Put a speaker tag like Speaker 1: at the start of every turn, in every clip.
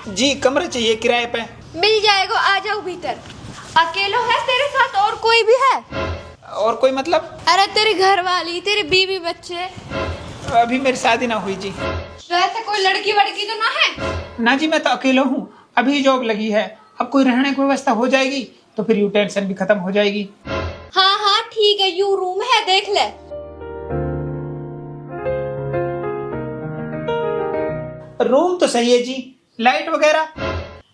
Speaker 1: जी कमरा चाहिए किराए पे।
Speaker 2: मिल जाएगा, आ जाओ भीतर। अकेलो है तेरे साथ और कोई भी है?
Speaker 1: और कोई मतलब?
Speaker 2: अरे तेरी घरवाली, तेरी बीवी बच्चे।
Speaker 1: अभी मेरी शादी ना हुई जी।
Speaker 2: तो ऐसे कोई लड़की वड़की तो ना है?
Speaker 1: ना जी मैं तो अकेला हूँ, अभी जॉब लगी है। अब कोई रहने की व्यवस्था हो जाएगी तो फिर यू टेंशन भी खत्म हो जाएगी।
Speaker 2: हाँ हाँ ठीक है, यू रूम है, देख ले।
Speaker 1: रूम तो सही है जी, लाइट वगैरह?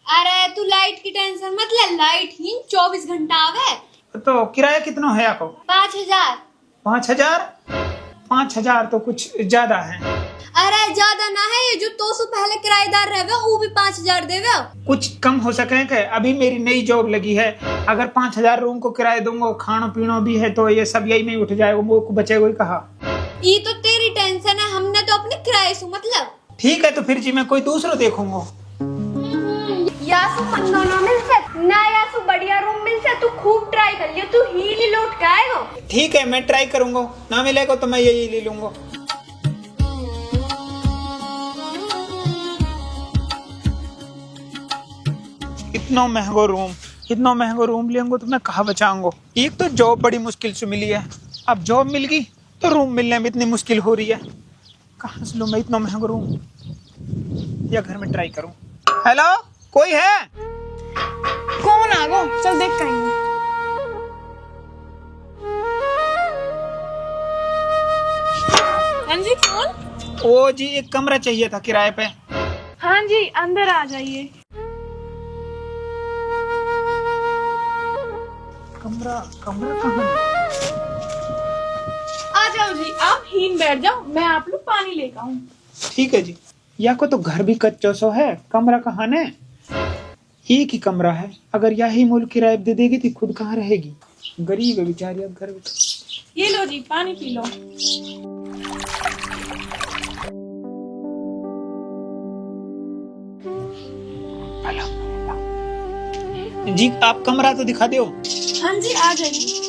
Speaker 2: अरे तू लाइट की टेंशन मत ले, लाइट ही 24 घंटा आवे।
Speaker 1: तो किराया कितना है आपको?
Speaker 2: 5000।
Speaker 1: 5000? 5000 तो कुछ ज्यादा है।
Speaker 2: अरे ज्यादा ना है, ये जो 200 पहले किराएदार रहे वो भी 5000 देवे।
Speaker 1: कुछ कम हो सके क्या? अभी मेरी नई जॉब लगी है, अगर 5000 रूम को किराया दूंगा, खाना पीना भी है, तो ये सब यही में उठ जाएगा, वो बचेगा ही कहा।
Speaker 2: ये तो तेरी टेंशन है, हमने तो अपने किराए से मतलब।
Speaker 1: ठीक है तो फिर जी मैं कोई दूसरा देखूंगा।
Speaker 2: यासु हम दोनों मिल से ना, यासु बढ़िया रूम मिल से, तू खूब ट्राई कर लियो, तू ही लौट के आएगा।
Speaker 1: ठीक है मैं ट्राई करूंगा, ना मिलेगा तो मैं यही ले लूंगा। इतना महंगा रूम लेंगे तो मैं कहाँ बचाऊंगा? एक तो जॉब बड़ी मुश्किल से मिली है, अब जॉब मिल गई तो रूम मिलने में इतनी मुश्किल हो रही है। कहाँ से लूं मैं इतना महंगा रूम, या घर में ट्राई करूं? हेलो, कोई है?
Speaker 3: कौन आ गो? चल देख कहीं। हाँ जी कौन?
Speaker 1: ओ जी एक कमरा चाहिए था किराए पे।
Speaker 3: हाँ जी अंदर आ जाइए।
Speaker 1: कमरा कहाँ है?
Speaker 3: आ जाओ जी, आप हीन बैठ जाओ, मैं आप लोग पानी लेकर आऊँ।
Speaker 1: ठीक है जी। या को तो घर भी कच्चा सो है, कमरा कहाँ ने? एक ही कमरा है, अगर यही मूल किराए दे देगी तो खुद कहाँ रहेगी? गरीब है बेचारी, अब घर
Speaker 3: ये लो जी पानी पी लो।
Speaker 1: जी आप कमरा तो दिखा दो।
Speaker 3: हाँ जी आ जाइए।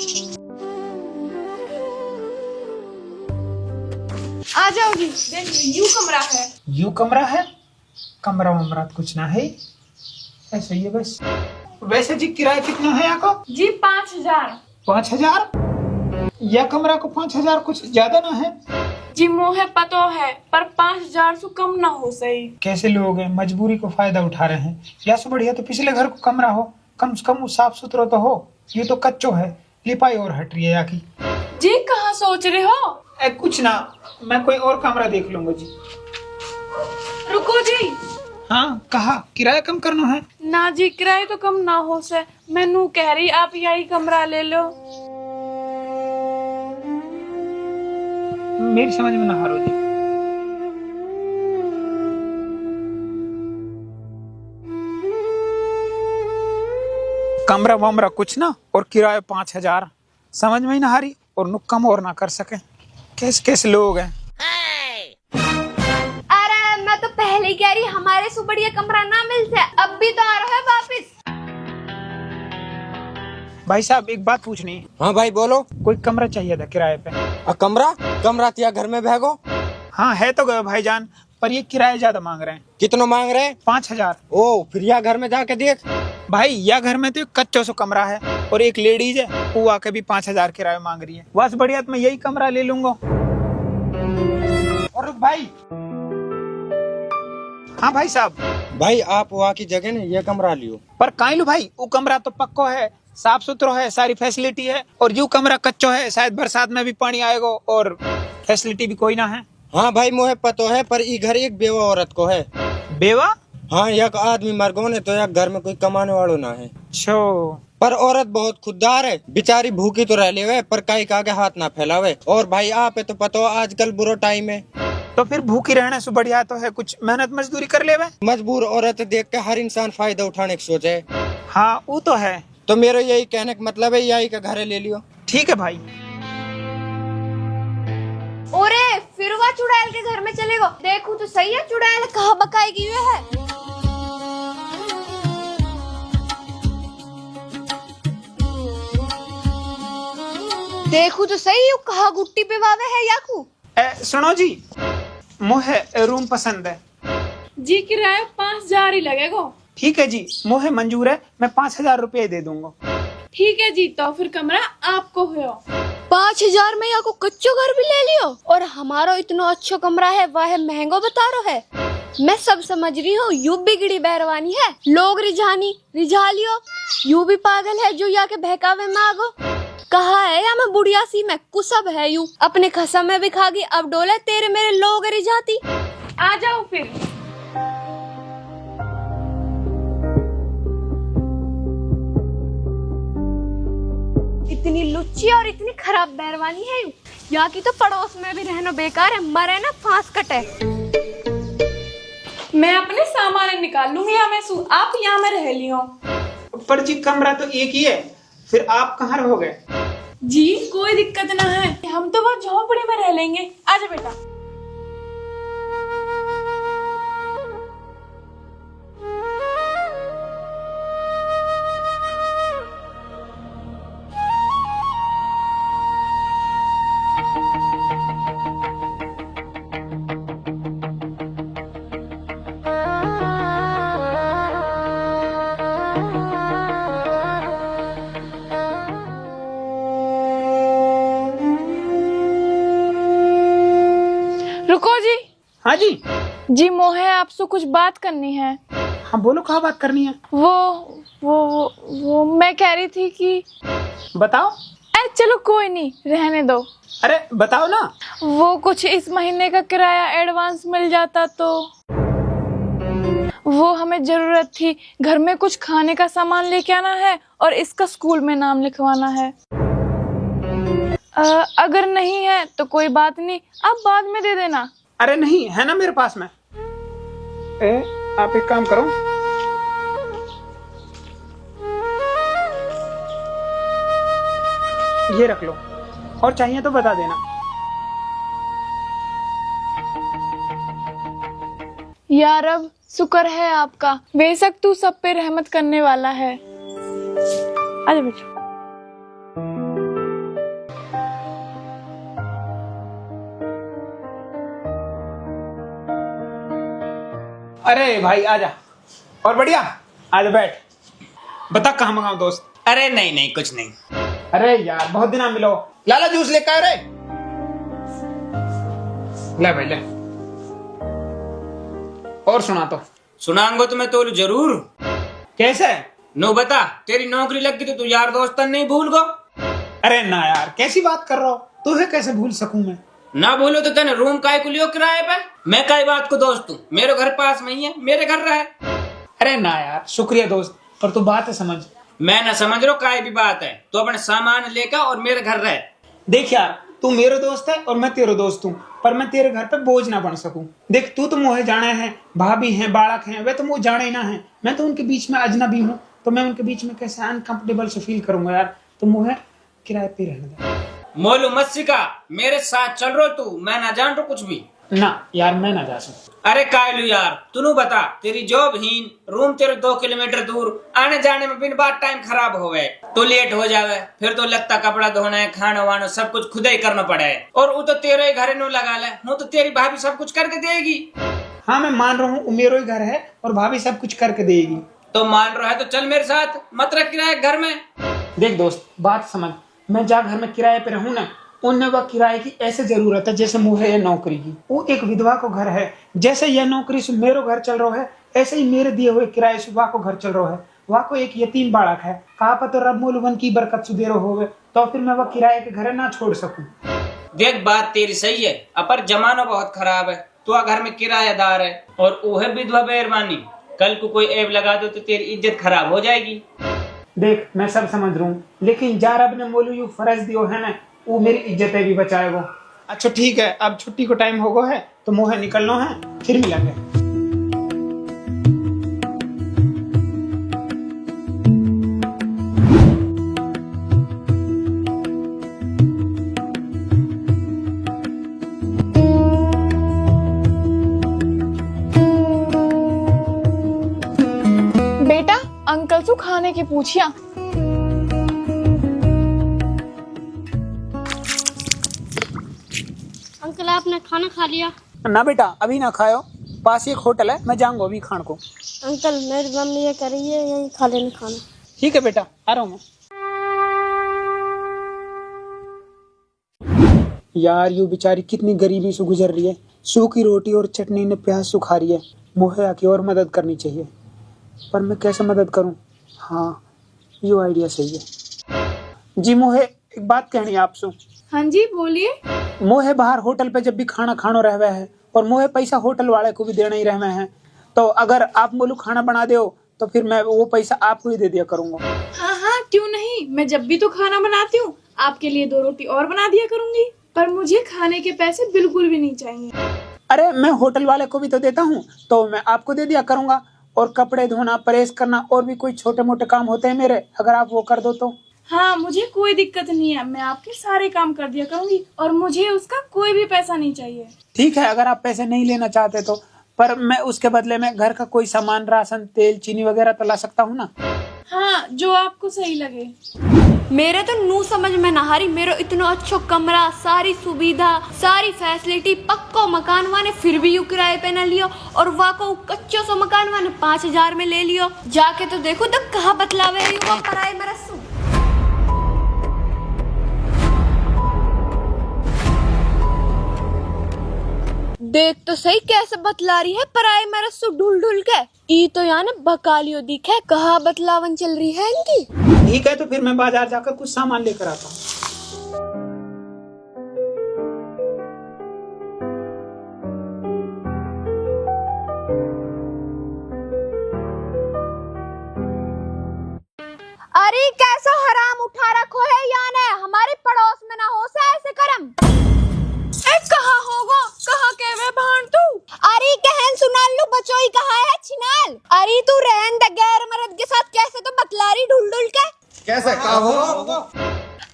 Speaker 3: आ जाओ जी, देखिए यू कमरा है।
Speaker 1: यू कमरा है? कमरा वमरा तो कुछ ना है, ऐसा ही है बस। वैसे जी किराया कितना है यहाँ को?
Speaker 3: जी 5000।
Speaker 1: 5000? यह कमरा को 5000 कुछ ज्यादा ना है?
Speaker 3: जी मोहे पतो है, पर 5000 से कम ना हो सही।
Speaker 1: कैसे लोग हैं, मजबूरी को फायदा उठा रहे हैं। या से बढ़िया तो पिछले घर को कमरा हो, कम से कम साफ सुथरा तो हो। ये तो कच्चो है, लिपाई और हट रही है यहाँ की।
Speaker 3: जी कहाँ सोच रहे हो?
Speaker 1: कुछ ना, मैं कोई और कमरा देख लूंगा जी।
Speaker 3: रुको जी।
Speaker 1: हाँ कहा किराया कम करना है?
Speaker 3: ना जी किराए तो कम ना हो से, मैनू कह रही आप यही कमरा ले लो।
Speaker 1: मेरी समझ में ना हारो जी। कमरा वमरा कुछ ना, और किराया 5000, समझ में ही ना हारी, और नु कम और ना कर सके। कैसे कैसे लोग हैं।
Speaker 2: अरे मैं तो पहले ही कह रही, हमारे से बढ़िया कमरा ना मिल से, अब भी तो आ रहा है वापिस।
Speaker 1: भाई साहब एक बात पूछनी है।
Speaker 4: हाँ भाई बोलो।
Speaker 1: कोई कमरा चाहिए था किराए पे।
Speaker 4: कमरा तिया घर में भैगो।
Speaker 1: हाँ है तो गए भाईजान, पर ये किराया ज्यादा मांग रहे हैं।
Speaker 4: कितना मांग रहे हैं?
Speaker 1: 5000।
Speaker 4: ओ फिर या घर में जाके देख।
Speaker 1: भाई या घर में तो कच्चो सो कमरा है, और एक लेडीज है, वो आके भी 5000 किराया मांग रही है। बस बढ़िया तो मैं यही कमरा ले लूंगा। और रुक भाई। हाँ भाई साहब।
Speaker 4: भाई आप वहाँ की जगह ने ये कमरा लियो।
Speaker 1: पर काहे लो भाई, वो कमरा तो पक्को है, साफ सुथरा है, सारी फैसिलिटी है, और यू कमरा कच्चो है, शायद बरसात में भी पानी आएगा और फैसिलिटी भी कोई ना है।
Speaker 4: हाँ भाई मोहे पतो है, पर ई घर एक बेवा औरत को है।
Speaker 1: बेवा?
Speaker 4: हाँ एक आदमी मर गो ने, तो एक घर में कोई कमाने वालों ना है।
Speaker 1: छो
Speaker 4: पर औरत बहुत खुददार है, बेचारी भूखी तो रह लेवे, पर काई का आगे हाथ ना फैलावे। और भाई आप तो पतो आजकल बुरा टाइम है,
Speaker 1: तो फिर भूखी रहने से बढ़िया तो है कुछ मेहनत मजदूरी कर ले।
Speaker 4: मजबूर औरत देख के हर इंसान फायदा उठाने की सोचे।
Speaker 1: हाँ वो तो है।
Speaker 4: तो मेरा यही कहने का मतलब है, यही का घर ले लियो।
Speaker 1: ठीक है भाई।
Speaker 2: ओरे फिर वह चुड़ैल के घर में चलेगा, देखू तो सही है चुड़ैल कहाँ बकाएगी हुए है। देखू तो सही है कहाँ गुट्टी पे वावे है याकू।
Speaker 1: सुनो जी, मुझे रूम पसंद है।
Speaker 3: जी किराया 5,000 ही लगेगा।
Speaker 1: ठीक है जी, मोहे मंजूर है, मैं 5,000 रुपये दे दूंगा।
Speaker 3: ठीक है जी, तो फिर कमरा आपको हो।
Speaker 2: 5,000 में यहाँ को कच्चो घर भी ले लियो, और हमारा इतना अच्छा कमरा है, वह महंगो बता रो है। मैं सब समझ रही हूँ, यू बिगड़ी बैरवानी है, लोग रिझानी रिझा लियो। यू भी पागल है जो या के बहकावे में आगो। कहा है या मैं बुढ़िया सी मैं कुसब है यू, अपने खसम में भी खागी, अब डोले तेरे मेरे लोग रिझाती।
Speaker 3: आ जाओ फिर।
Speaker 2: इतनी लुच्ची और इतनी खराब बैरवानी है यू। यहाँ की तो पड़ोस में भी रहना बेकार है, मरे ना फांस कटे।
Speaker 3: मैं अपने सामान निकाल लूंगी यहाँ में आप यहाँ में रह लियो।
Speaker 1: पर जी कमरा तो एक ही है, फिर आप कहाँ रहोगे?
Speaker 3: जी कोई दिक्कत ना है, हम तो वहाँ झोपड़ी में रह लेंगे। आजा बेटा। रुको जी।
Speaker 1: हाँ जी।
Speaker 3: जी मोहे आपसे कुछ बात करनी है।
Speaker 1: हाँ बोलो, कहाँ बात करनी है?
Speaker 3: वो मैं कह रही थी कि
Speaker 1: बताओ।
Speaker 3: अरे चलो कोई नहीं, रहने दो।
Speaker 1: अरे बताओ ना।
Speaker 3: वो कुछ इस महीने का किराया एडवांस मिल जाता तो। वो हमें जरूरत थी, घर में कुछ खाने का सामान लेके आना है और इसका स्कूल में नाम लिखवाना है। अगर नहीं है तो कोई बात नहीं, आप बाद में दे देना।
Speaker 1: अरे नहीं है ना मेरे पास में। आप एक काम करो, ये रख लो, और चाहिए तो बता देना।
Speaker 3: या रब, शुक्र है आपका, बेशक तू सब पे रहमत करने वाला है। आजा बेटा।
Speaker 1: अरे भाई आजा, और बढ़िया, आजा बैठ। बता कहाँ मंगाऊं दोस्त?
Speaker 5: अरे नहीं नहीं कुछ नहीं।
Speaker 1: अरे यार बहुत दिन मिलो। लाला जूस लेकर आए रे। ले भाई ले। और सुना तो।
Speaker 5: सुनाऊंगा तो मैं तो जरूर।
Speaker 1: कैसे?
Speaker 5: नो बता, तेरी नौकरी लग गई तो तू यार दोस्तन नहीं भूल गो।
Speaker 1: अरे ना यार, कैसी बात कर रहा हो? तुझे कैसे भूल सकूं मैं?
Speaker 5: ना बोलो तो तेने रूम काय को लियो किराए पे? मैं कई बात को दोस्त हूँ, मेरे घर पास में ही है, मेरे घर रहे।
Speaker 1: अरे ना यार, शुक्रिया दोस्त, पर तू बात है समझ।
Speaker 5: मैं ना समझ रहा काय भी बात है, तो अपने सामान लेकर और मेरे घर रहे।
Speaker 1: देख यार, तू मेरा दोस्त है और मैं तेरा दोस्त हूँ, पर मैं तेरे घर पे बोझ ना बन सकूं। देख तू तो मुझे जाने है, भाभी हैं, बालक हैं, वे तो मुझे जाने ही ना है। मैं तो उनके बीच में अजनबी हूँ, तो मैं उनके बीच में कैसे अनकंफर्टेबल से फील करूंगा यार। तो मुझे किराए पे रहने दे।
Speaker 5: मोलू मत सिखा, मेरे साथ चल रो तू, मैं ना जान रो कुछ भी।
Speaker 1: ना यार, मैं ना जा सकता।
Speaker 5: अरे कायलू यार, तू बता, तेरी जॉब हीन, रूम तेरे 2 किलोमीटर दूर, आने जाने में बिन बात टाइम खराब हो गए तो लेट हो जावे, फिर तो लगता कपड़ा धोना है, खाना वाना सब कुछ खुद ही करना पड़े है। और वो तो तेरे ही घर नो लगा ले, हूँ तो तेरी भाभी सब कुछ करके देगी।
Speaker 1: हाँ मैं मान रहा हूँ, मेरा ही घर है और भाभी सब कुछ करके देगी।
Speaker 5: तो मान रहा है तो चल मेरे साथ, मत रख किराए घर में।
Speaker 1: देख दोस्त, बात समझ, मैं जहाँ घर में किराए पे रहूँ ना, उन्हें वह किराए की ऐसे जरूरत है जैसे मुझे यह नौकरी की। वो एक विधवा को घर है, जैसे यह नौकरी से मेरे घर चल रहा है, ऐसे ही मेरे दिए हुए किराए से वहाँ को घर चल रहा है। वहाँ को एक यतीम बालक है, कहा पर तो रब मोलवन की बरकत से दे रहे हो, तो फिर मैं वह किराए के घर ना छोड़ सकूं।
Speaker 5: देख बात तेरी सही है, अपर जमाना बहुत खराब है, तू घर में किराएदार है और वो है विधवा बेरवानी, कल को कोई ऐब लगा दो तो तेरी इज्जत खराब हो जाएगी।
Speaker 1: देख मैं सब समझ रहा हूँ, लेकिन जा रब ने मोलू यू फर्ज दियो है ना, वो मेरी इज्जत भी बचाएगा। अच्छा ठीक है, अब छुट्टी को टाइम हो गया है तो मुझे निकलना है, फिर मिलेंगे।
Speaker 3: बेटा अंकल से खाने की पूछिया।
Speaker 2: अंकल आपने खाना खा लिया?
Speaker 1: ना बेटा, अभी ना खाओ, पास ही एक होटल है, मैं जाऊंगा अभी खान को।
Speaker 2: अंकल मेरी मम्मी ये कर रही है, यहीं खा लेना खाना।
Speaker 1: ठीक है बेटा, आ रहा हूँ मैं। यार यू बेचारी कितनी गरीबी से गुजर रही है, सूखी रोटी और चटनी ने प्यास सुखा रही है। मुझे आके और मदद करनी चाहिए, पर मैं कैसे मदद करूं? हाँ, ये आइडिया सही है। जी मोहे एक बात कहनी है आपसे।
Speaker 3: हाँ जी बोलिए।
Speaker 1: मोहे बाहर होटल पे जब भी खाना खानो रहवे है और मोहे पैसा होटल वाले को भी देना ही रहवे है, तो अगर आप मोलू खाना बना दे तो फिर मैं वो पैसा आपको ही दे दिया करूंगा।
Speaker 3: हाँ हाँ क्यों नहीं, मैं जब भी तो खाना बनाती हूँ आपके लिए 2 रोटी और बना दिया करूंगी, पर मुझे खाने के पैसे बिल्कुल भी नहीं चाहिए।
Speaker 1: अरे मैं होटल वाले को भी तो देता हूँ, तो मैं आपको दे दिया करूंगा। और कपड़े धोना, प्रेस करना और भी कोई छोटे मोटे काम होते हैं मेरे, अगर आप वो कर दो तो।
Speaker 3: हाँ मुझे कोई दिक्कत नहीं है, मैं आपके सारे काम कर दिया करूंगी और मुझे उसका कोई भी पैसा नहीं चाहिए।
Speaker 1: ठीक है, अगर आप पैसे नहीं लेना चाहते तो, पर मैं उसके बदले में घर का कोई सामान, राशन, तेल, चीनी वगैरह तो ला सकता हूँ ना।
Speaker 3: हाँ जो आपको सही लगे।
Speaker 2: मेरे तो नू समझ में नहारी, मेरो इतना अच्छा कमरा, सारी सुविधा, सारी फैसिलिटी, पक्को मकान वाने फिर भी यू किराए पे न लियो, और वाको कच्चो सो मकान वाने 5000 में ले लियो। जाके तो देखो तो कहाँ बतलावे है यू पराए मरसू। देख तो सही कैसे बतला रही है पराए मरसू ढूल ढूल के। ई तो यानी बकालियो दिखे, कहाँ बतलावन चल रही है इनकी।
Speaker 1: ठीक है, तो फिर मैं बाजार जाकर कुछ सामान लेकर आता हूँ।
Speaker 2: अरे कैसा हराम उठा रखो है याने, हमारे पड़ोस में ना हो सा ऐसे करम।
Speaker 3: कहाँ होगा, कहाँ के वे भान तू?
Speaker 2: अरे कहन सुनाल लू बचोई कहा है छिनाल। अरे तू रहन दे, गैर मर्द के साथ कैसे तो बतला रही ढूल ढूल के।
Speaker 4: कैसे का हो?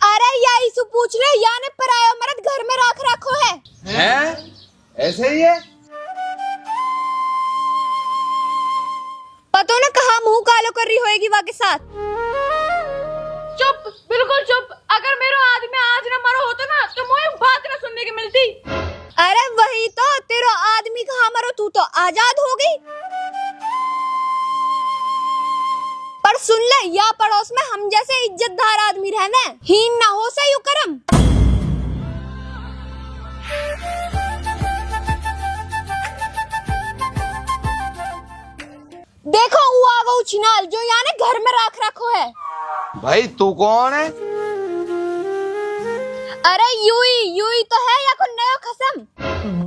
Speaker 2: अरे यही सु पूछ ले, याने पराया मर्द घर में रखो है।
Speaker 4: हैं? ऐसे ही है?
Speaker 2: पतो न कहा मुंह कालो कर रही होएगी वा के साथ।
Speaker 3: चुप, बिल्कुल चुप। अगर मेरा आदमी आज न मरो होता ना तो मुझे बात न सुनने की मिलती।
Speaker 2: अरे वही तो, तेरा आदमी कहाँ मरो, तू तो आजाद हो गई। पर सुन ले, या पड़ोस में हम जैसे इज्जतदार आदमी रहने, हीन ना हो सही करम। देखो वो आ गो छिनाल जो याने घर में रखो है।
Speaker 6: भाई तू कौन है?
Speaker 2: अरे यूई तो है या कोई नया खसम।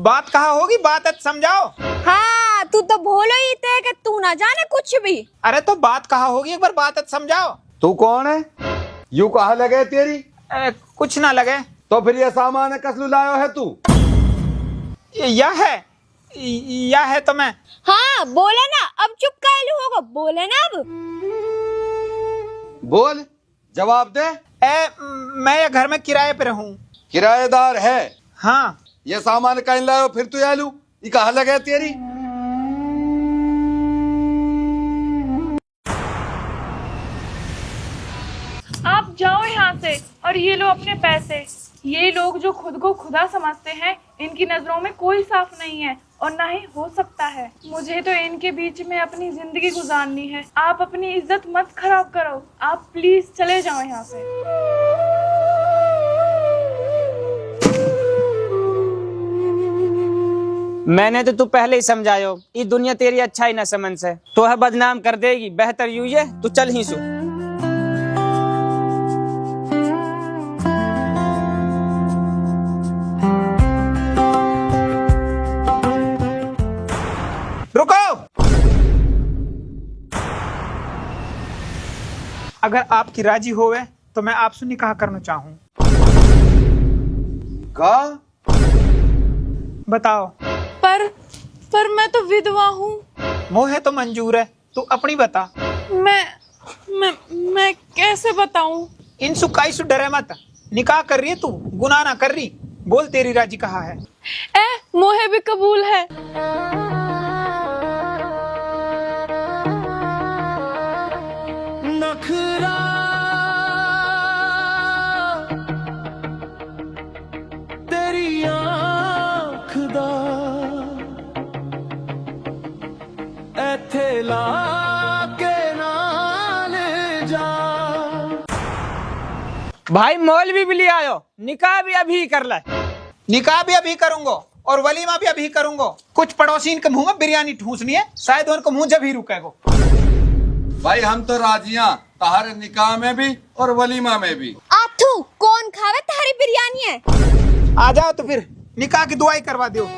Speaker 1: बात कहाँ होगी, बात समझाओ।
Speaker 2: हाँ तू तो भोलो ही थे कि तू ना जाने कुछ भी।
Speaker 1: अरे तो बात कहाँ होगी, एक बार बात समझाओ।
Speaker 6: तू कौन है? यू कहाँ लगे तेरी?
Speaker 1: कुछ ना लगे।
Speaker 6: तो फिर ये सामान कसलू लायो है तू?
Speaker 1: या है तो मैं।
Speaker 2: हाँ बोले ना, अब चुप काहे होगा, बोले ना अब।
Speaker 6: बोल, जवाब दे।
Speaker 1: मैं ये घर में किराए पे रहूं।
Speaker 6: किराएदार है?
Speaker 1: हाँ।
Speaker 6: ये सामान कहीं लायो फिर तू आलू, ये कहाँ लगे तेरी?
Speaker 3: आप जाओ यहाँ से और ये लो अपने पैसे। ये लोग जो खुद को खुदा समझते हैं, इनकी नजरों में कोई साफ नहीं है और ना ही हो सकता है। मुझे तो इनके बीच में अपनी जिंदगी गुजारनी है। आप अपनी इज्जत मत खराब करो, आप प्लीज चले जाओ यहाँ से।
Speaker 5: मैंने तो तू पहले ही समझायो, ये दुनिया तेरी अच्छाई न समझ से, तो है बदनाम कर देगी। बेहतर यूं है तू चल ही सो।
Speaker 1: रुको, अगर आपकी राजी होवे तो मैं आपसे निकाह करना चाहूँ।
Speaker 6: का?
Speaker 1: बताओ।
Speaker 3: पर मैं तो विधवा हूँ।
Speaker 1: मोहे तो मंजूर है, तू अपनी बता।
Speaker 3: मैं कैसे बताऊं?
Speaker 1: इन सुकाई से डरे मत, निकाह कर रही है तू, गुनाह ना कर रही। बोल तेरी राजी कहाँ है?
Speaker 3: मोहे भी कबूल है।
Speaker 7: नखरा तेरी आँख दा
Speaker 5: भाई मौलवी भी ले आयो, निकाह भी अभी कर ले।
Speaker 1: निकाह भी अभी करूंगा और वलीमा भी अभी करूंगा। कुछ पड़ोसीन के मुंह में बिरयानी ठूसनी है, शायद उनका मुंह जब ही रुकेगा।
Speaker 6: भाई हम तो राजियां, तहारे निकाह में भी और वलीमा में भी।
Speaker 2: आथू कौन खावे तारी बिरयानी है।
Speaker 1: आ जाओ तो फिर निकाह की दुआई करवा दो।